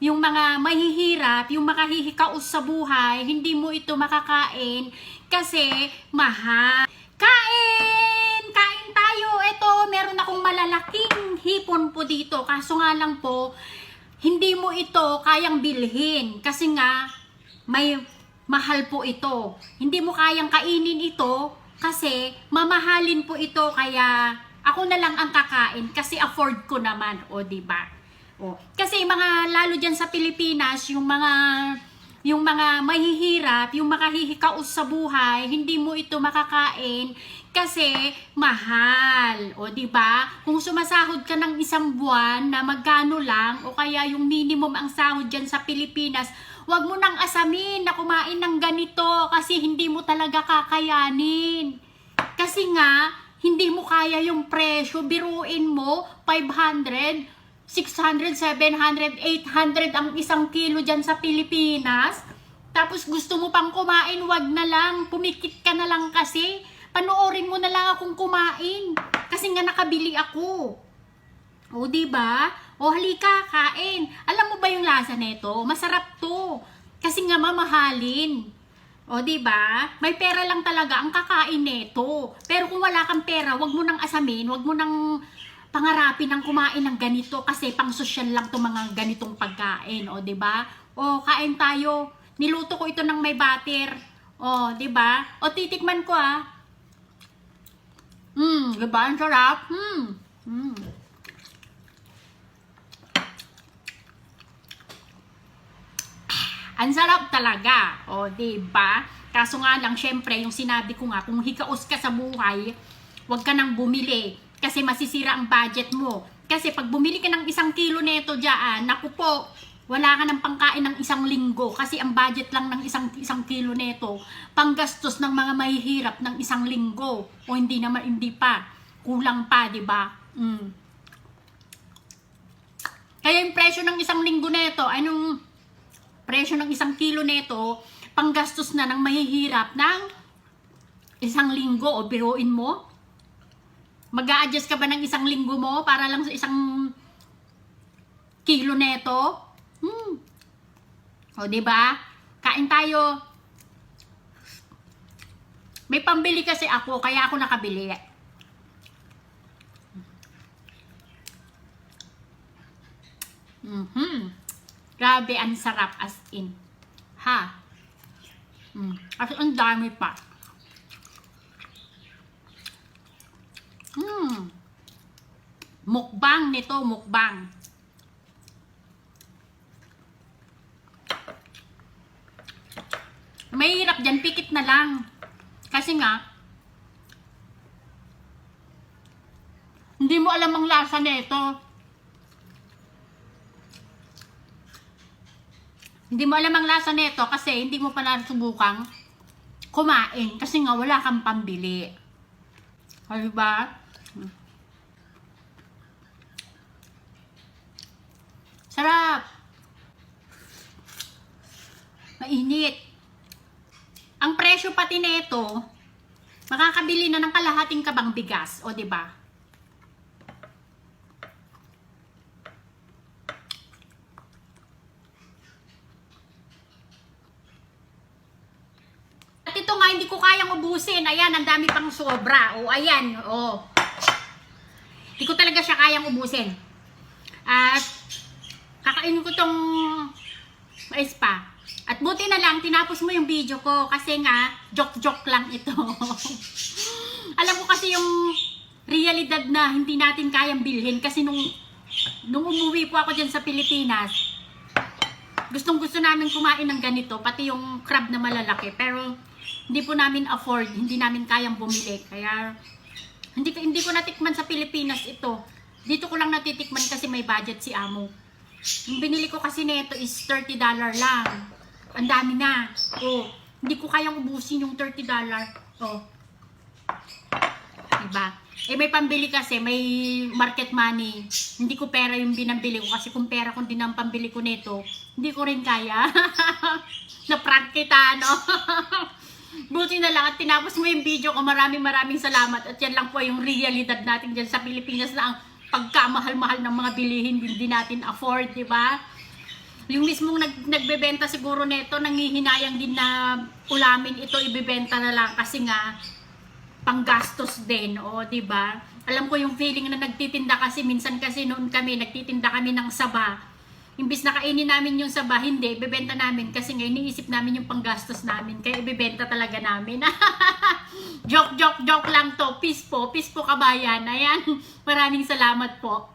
yung mga mahihirap, yung makahihikaos sa buhay, hindi mo ito makakain kasi mahal. Kain! Kain tayo! Ito, meron akong malalaking hipon po dito. Kaso nga lang po, hindi mo ito kayang bilhin. Kasi nga, may mahal po ito. Hindi mo kayang kainin ito kasi mamahalin po ito. Kaya ako na lang ang kakain kasi afford ko naman. O, diba? Oh, kasi mga lalo diyan sa Pilipinas, yung mga mahihirap, yung makahihikaos sa buhay, hindi mo ito makakain kasi mahal. O di ba? Kung sumasahod ka ng isang buwan na magkano lang o kaya yung minimum ang sahod diyan sa Pilipinas, wag mo nang asamin na kumain ng ganito kasi hindi mo talaga kakayanin. Kasi nga hindi mo kaya yung presyo, biruin mo 500 600, 700, 800 ang isang kilo dyan sa Pilipinas. Tapos gusto mo pang kumain, wag na lang. Pumikit ka na lang kasi. Panoorin mo na lang akong kumain. Kasi nga nakabili ako. O, diba? O, halika, kain. Alam mo ba yung lasa nito? Masarap to. Kasi nga mamahalin. O, diba? May pera lang talaga ang kakain nito. Pero kung wala kang pera, wag mo nang asamin, wag mo nang pangarapin ng kumain ng ganito kasi pang social lang to mga ganitong pagkain, o 'di ba? O kain tayo. Niluto ko ito ng may butter. O, 'di ba? O titikman ko ah. 'Di ba? Ang sarap. Ang sarap talaga. O, 'di ba? Kaso nga lang, syempre, yung sinabi ko nga, kung hikaos ka sa buhay, wag ka nang bumili. Kasi masisira ang budget mo. Kasi pag bumili ka ng 1 kilo neto dyan, naku po, wala ka ng pangkain ng 1 linggo. Kasi ang budget lang ng isang kilo neto, panggastos ng mga mahihirap ng 1 linggo. O hindi naman, hindi pa. Kulang pa, di ba? Kaya yung presyo ng 1 linggo neto, anong presyo ng 1 kilo neto, panggastos na ng mahihirap ng 1 linggo. O biruin mo, mag-a-adjust ka ba ng 1 linggo mo para lang sa 1 kilo neto? O, diba? Kain tayo. May pambili kasi ako, kaya ako nakabili. Grabe, ang sarap as in. Ha? As ang dami pa. Mukbang nito, mukbang. Mahirap dyan, pikit na lang. Kasi nga, hindi mo alam ang lasa nito. Hindi mo alam ang lasa nito kasi hindi mo pa nasubukang kumain. Kasi nga, wala kang pambili. O, diba? Sarap. Mainit. Ang presyo pati nito, makakabili na ng kalahating kabang bigas, o 'di ba? At ito nga hindi ko kayang ubusin. Ayan, ang dami pang sobra. O ayan, o. Hindi ko talaga siya kayang ubusin. At kakainin ko tong mais pa. At buti na lang, tinapos mo yung video ko kasi nga, joke-joke lang ito. Alam ko kasi yung realidad na hindi natin kayang bilhin kasi nung umuwi po ako dyan sa Pilipinas, gustong-gusto namin kumain ng ganito, pati yung crab na malalaki. Pero hindi po namin afford, hindi namin kayang bumili. Kaya hindi ko natikman sa Pilipinas ito. Dito ko lang natitikman kasi may budget si Amo. Yung binili ko kasi nito is $30 lang. Ang dami na. Oh, hindi ko kayang ubusin yung $30. Oh. Diba? Eh may pambili kasi, may market money. Hindi ko pera yung binambili ko kasi kung pera kung din ang pambili ko nito, hindi ko rin kaya. Na-prank kita, no? Buti na lang at tinapos mo yung video ko. Maraming salamat. At yan lang po yung realidad natin dyan sa Pilipinas na ang pagkamahal-mahal ng mga bilihin hindi natin afford, diba? Yung mismong nagbebenta siguro neto, nangihinayang din na ulamin ito, ibebenta na lang kasi nga panggastos din, o, di ba? Alam ko yung feeling na nagtitinda kasi minsan kasi noon kami nagtitinda kami ng saba. Imbis na kainin namin yung saba, hindi, ibebenta namin kasi ngayon iniisip namin yung panggastos namin, kaya ibebenta talaga namin. Joke lang to, peace po kabayan. Ayan, maraming salamat po.